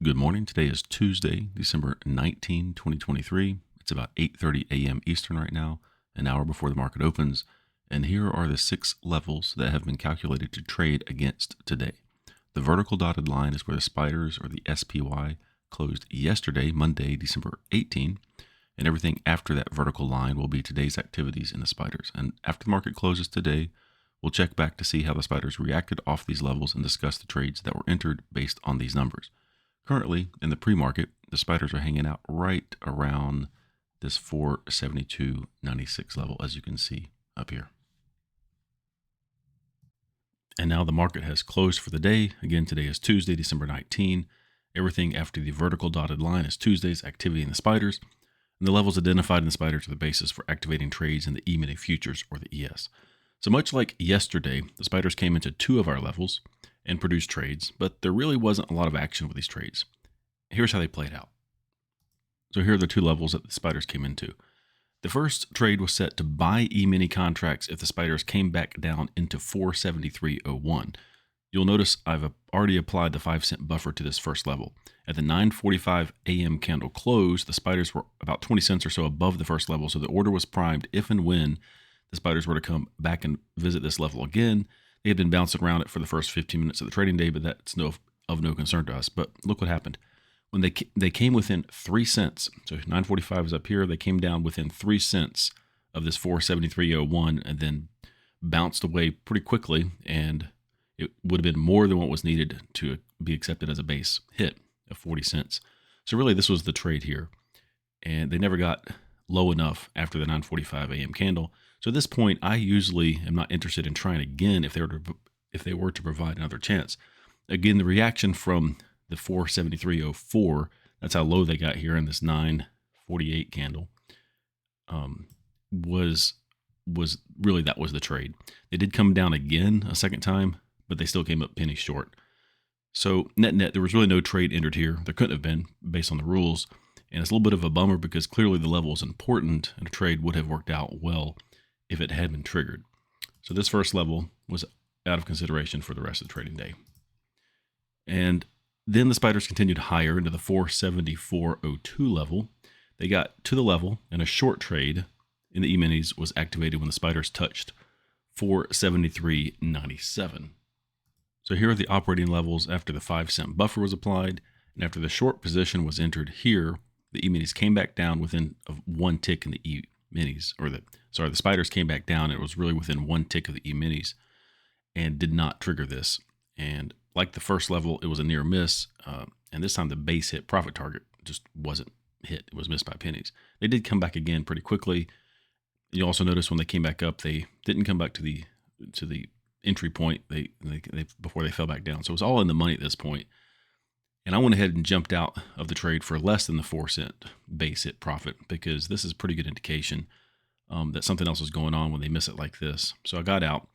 Good morning. Today is Tuesday, December 19, 2023. It's about 8:30 a.m. Eastern right now, an hour before the market opens. And here are the 6 levels that have been calculated to trade against today. The vertical dotted line is where the spiders or the SPY closed yesterday, Monday, December 18. And everything after that vertical line will be today's activities in the spiders. And after the market closes today, we'll check back to see how the spiders reacted off these levels and discuss the trades that were entered based on these numbers. Currently, in the pre-market, the spiders are hanging out right around this 472.96 level, as you can see up here. And now the market has closed for the day. Again, today is Tuesday, December 19. Everything after the vertical dotted line is Tuesday's activity in the spiders. And the levels identified in the spiders are the basis for activating trades in the E-mini futures, or the ES. So much like yesterday, the spiders came into 2 of our levels and produced trades, but there really wasn't a lot of action with these trades. Here's how they played out. So here are the 2 levels that the spiders came into. The first trade was set to buy E-mini contracts if the spiders came back down into 473.01. You'll notice I've already applied the 5-cent buffer to this first level. At the 9:45 a.m. candle close, the spiders were about 20 cents or so above the first level, so the order was primed if and when the spiders were to come back and visit this level again. They had been bouncing around it for the first 15 minutes of the trading day, but that's of no concern to us. But look what happened. When they came within 3 cents, so 9:45 is up here, they came down within 3 cents of this 473.01 and then bounced away pretty quickly, and it would have been more than what was needed to be accepted as a base hit of 40 cents. So really this was the trade here, and they never got low enough after the 9:45 a.m. candle. So at this point, I usually am not interested in trying again if they were to provide another chance. Again, the reaction from the 473.04, that's how low they got here in this 9:48 candle, was really, that was the trade. They did come down again a second time, but they still came up pennies short. So net, there was really no trade entered here. There couldn't have been based on the rules. And it's a little bit of a bummer because clearly the level is important and a trade would have worked out well if it had been triggered. So this first level was out of consideration for the rest of the trading day. And then the spiders continued higher into the 474.02 level. They got to the level, and a short trade in the E-minis was activated when the spiders touched 473.97. So here are the operating levels after the 5-cent buffer was applied, and after the short position was entered here, the E-minis came back down within 1 tick in the E-minis, the spiders came back down. It was really within 1 tick of the E-minis and did not trigger this. And like the first level, it was a near miss. And this time the base hit profit target just wasn't hit. It was missed by pennies. They did come back again pretty quickly. You also notice when they came back up, they didn't come back to the entry point they before they fell back down. So it was all in the money at this point. And I went ahead and jumped out of the trade for less than the 4-cent base hit profit because this is a pretty good indication that something else is going on when they miss it like this. So I got out,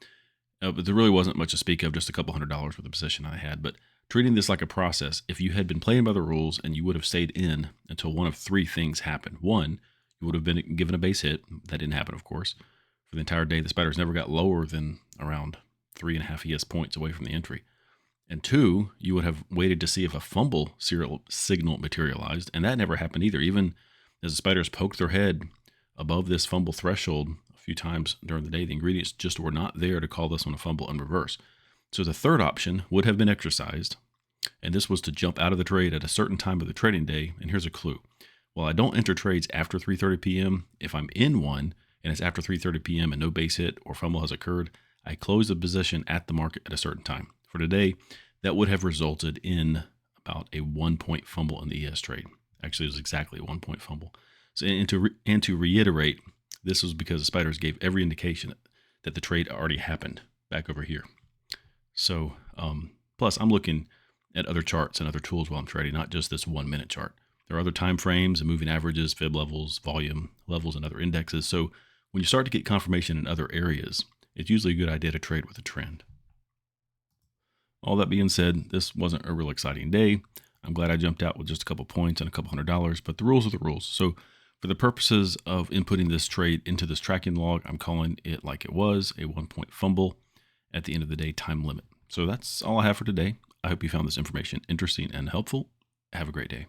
but there really wasn't much to speak of, just a couple $100 worth of position I had. But treating this like a process, if you had been playing by the rules and you would have stayed in until one of 3 things happened. 1, you would have been given a base hit. That didn't happen, of course. For the entire day, the spiders never got lower than around 3.5 ES points away from the entry. And 2, you would have waited to see if a fumble signal materialized, and that never happened either. Even as the spiders poked their head above this fumble threshold a few times during the day, the ingredients just were not there to call this one a fumble and reverse. So the third option would have been exercised, and this was to jump out of the trade at a certain time of the trading day. And here's a clue. While I don't enter trades after 3:30 p.m., if I'm in one and it's after 3:30 p.m. and no base hit or fumble has occurred, I close the position at the market at a certain time. For today, that would have resulted in about a 1-point fumble in the ES trade. Actually, it was exactly a 1-point fumble. So, and to reiterate, this was because the spiders gave every indication that the trade already happened back over here. So, plus I'm looking at other charts and other tools while I'm trading, not just this 1-minute chart. There are other time frames and moving averages, fib levels, volume levels, and other indexes. So when you start to get confirmation in other areas, it's usually a good idea to trade with a trend. All that being said, this wasn't a real exciting day. I'm glad I jumped out with just a couple points and a couple $100, but the rules are the rules. So for the purposes of inputting this trade into this tracking log, I'm calling it like it was, a 1-point fumble at the end of the day time limit. So that's all I have for today. I hope you found this information interesting and helpful. Have a great day.